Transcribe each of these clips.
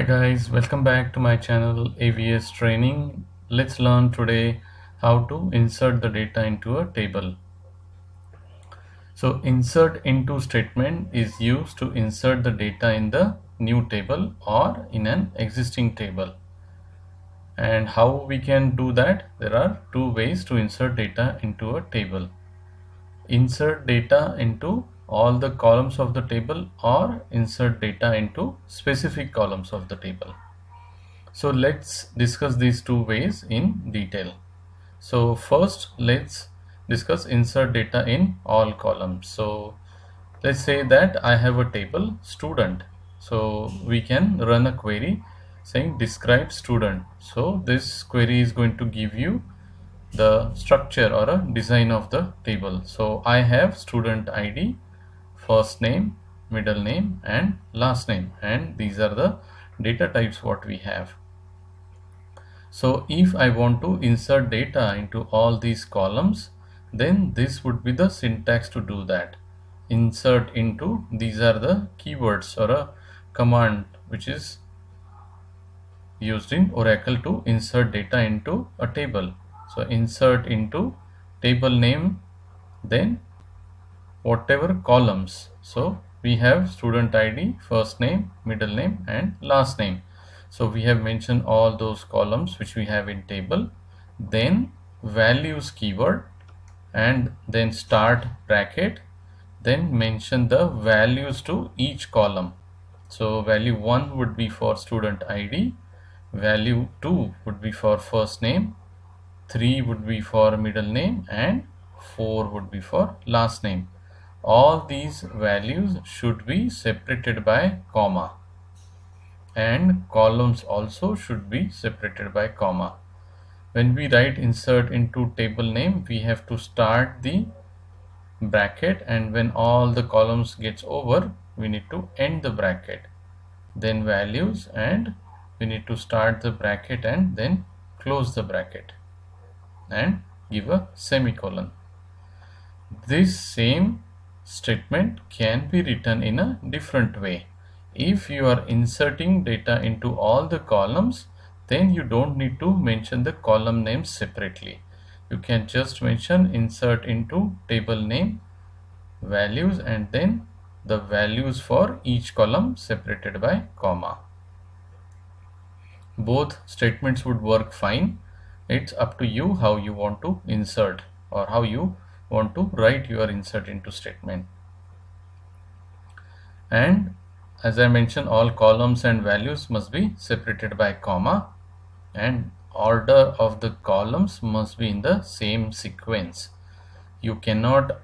Hi guys, welcome back to my channel AVS Training. Let's learn today how to insert the data into a table. So insert into statement is used to insert the data in the new table or in an existing table. And how we can do that? There are two ways to insert data into a table. Insert data into all the columns of the table or insert data into specific columns of the table. So let's discuss these two ways in detail. So first let's discuss insert data in all columns. So let's say that I have a table student. So we can run a query saying describe student. So this query is going to give you the structure or a design of the table. So I have student ID, first name, middle name and last name, and these are the data types what we have. So if I want to insert data into all these columns, then this would be the syntax to do that. Insert into, these are the keywords or a command which is used in Oracle to insert data into a table. So insert into table name, then whatever columns. So we have student ID, first name, middle name and last name. So we have mentioned all those columns which we have in table, then values keyword and then start bracket, then mention the values to each column. So value 1 would be for student ID, value 2 would be for first name, 3 would be for middle name and 4 would be for last name. All these values should be separated by comma, and columns also should be separated by comma. When we write insert into table name, we have to start the bracket, and when all the columns gets over, we need to end the bracket, then values, and we need to start the bracket and then close the bracket and give a semicolon. This same statement can be written in a different way. If you are inserting data into all the columns, then you don't need to mention the column names separately. You can just mention insert into table name, values, and then the values for each column separated by comma. Both statements would work fine. It's up to you how you want to insert or how you want to write your insert into statement. And as I mentioned, all columns and values must be separated by comma, and order of the columns must be in the same sequence. You cannot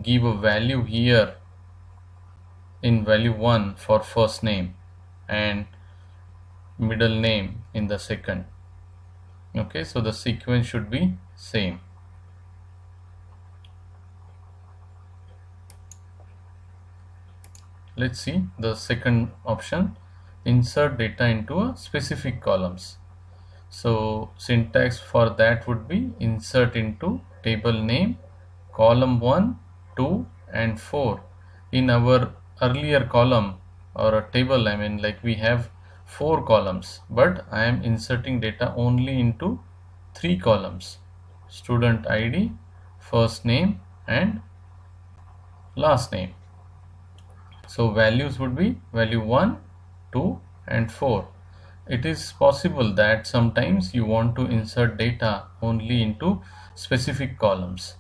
give a value here in value 1 for first name and middle name in the second. Okay, so the sequence should be same. Let's see the second option, insert data into a specific columns. So syntax for that would be insert into table name, column 1, 2 and 4. In our earlier column or a table, I mean, like we have 4 columns, but I am inserting data only into 3 columns: student ID, first name and last name. So values would be value 1, 2 and 4. It is possible that sometimes you want to insert data only into specific columns.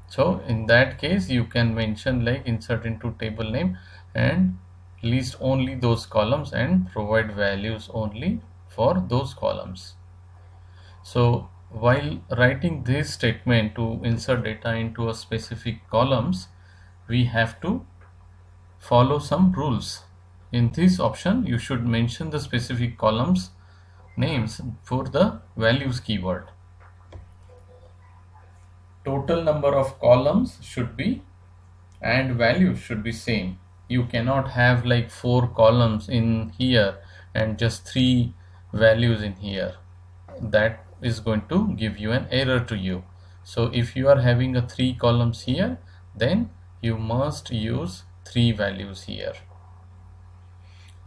So in that case you can mention like insert into table name and list only those columns and provide values only for those columns. So while writing this statement to insert data into a specific columns, we have to follow some rules. In this option, you should mention the specific columns names for the values keyword. Total number of columns should be and values should be same. You cannot have like 4 columns in here and just 3 values in here. That is going to give you an error to you. So if you are having a 3 columns here, then you must use 3 values here.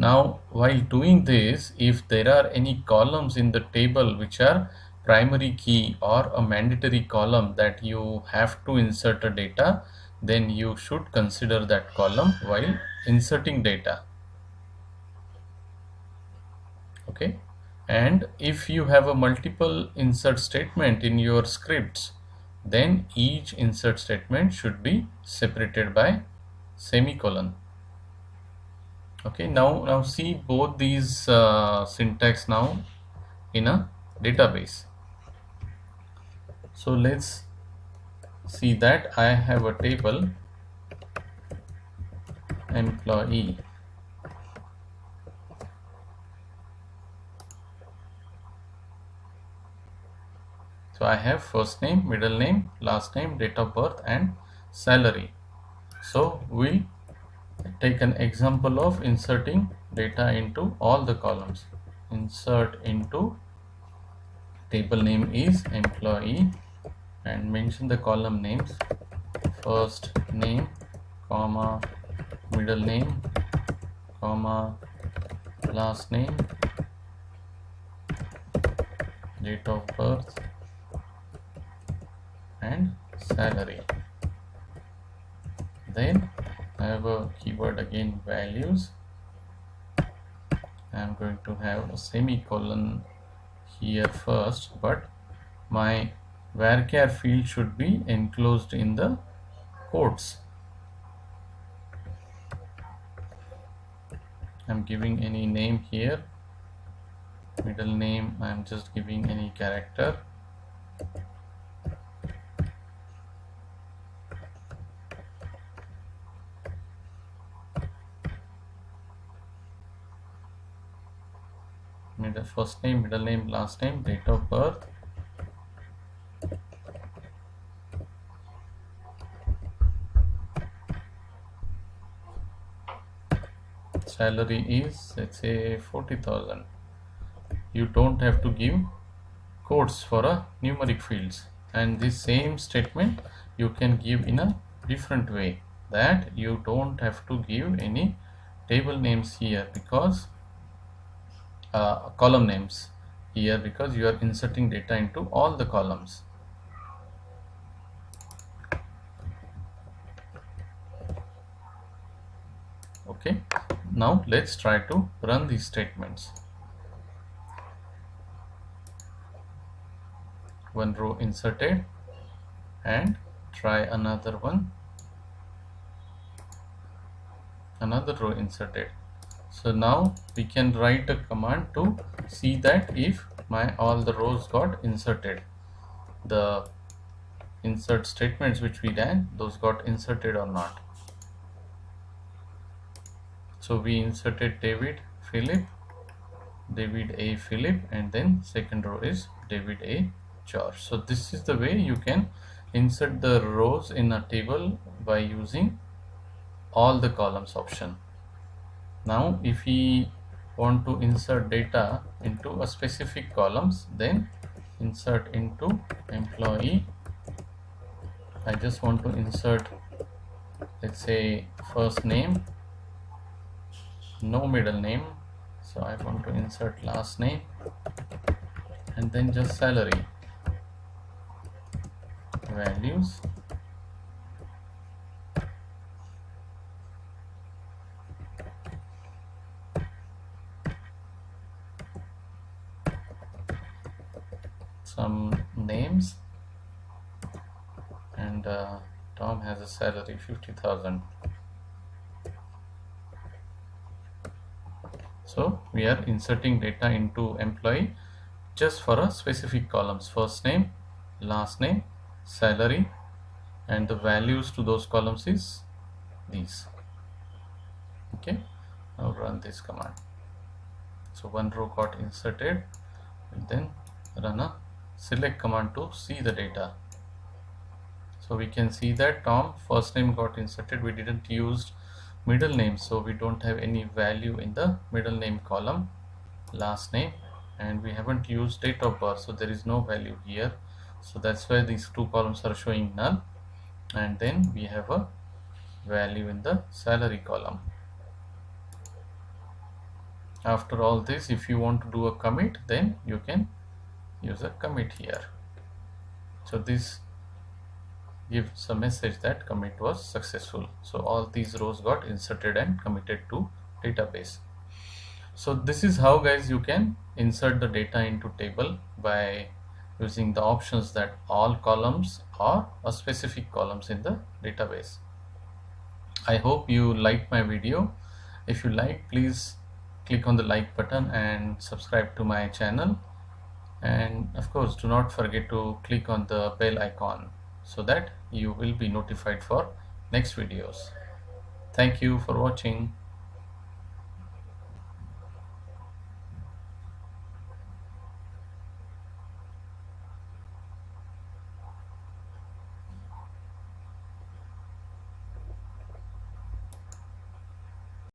Now while doing this, if there are any columns in the table which are primary key or a mandatory column that you have to insert a data, then you should consider that column while inserting data. Okay, and if you have a multiple insert statement in your scripts, then each insert statement should be separated by semicolon. Okay, now see both these syntax now in a database. So let's see that I have a table employee. So I have first name, middle name, last name, date of birth and salary. So we'll take an example of inserting data into all the columns. Insert into table name is employee and mention the column names: first name, comma, middle name, comma, last name, date of birth and salary. Then I have a keyword again, values. I'm going to have a semicolon here first, but my varchar field should be enclosed in the quotes. I'm giving any name here, middle name I'm just giving any character, first name, middle name, last name, date of birth, salary is, let's say, 40,000. You don't have to give quotes for a numeric fields, and this same statement you can give in a different way, that you don't have to give any table names here because column names here, because you are inserting data into all the columns. Okay, now let's try to run these statements. One row inserted, and try another one, another row inserted. So now we can write a command to see that if all the rows got inserted, the insert statements which we ran, those got inserted or not. So we inserted David Philip, David A Philip, and then second row is David A George. So this is the way you can insert the rows in a table by using all the columns option. Now if we want to insert data into a specific columns, then insert into employee. I just want to insert, let's say, first name, no middle name, so I want to insert last name, and then just salary, values, some names, and Tom has a salary 50,000. So we are inserting data into employee just for a specific columns: first name, last name, salary, and the values to those columns is these. Okay, now run this command. So one row got inserted, and then run a select command to see the data. So we can see that Tom first name got inserted. We didn't use middle name, so we don't have any value in the middle name column. Last name, and we haven't used date of birth, so there is no value here. So that's why these two columns are showing null. And then we have a value in the salary column. After all this, if you want to do a commit, then you can use a commit here. So this gives a message that commit was successful. So all these rows got inserted and committed to database. So this is how, guys, you can insert the data into table by using the options that all columns or a specific columns in the database. I hope you liked my video. If you like, please click on the like button and subscribe to my channel. And of course, do not forget to click on the bell icon so that you will be notified for next videos. Thank you for watching.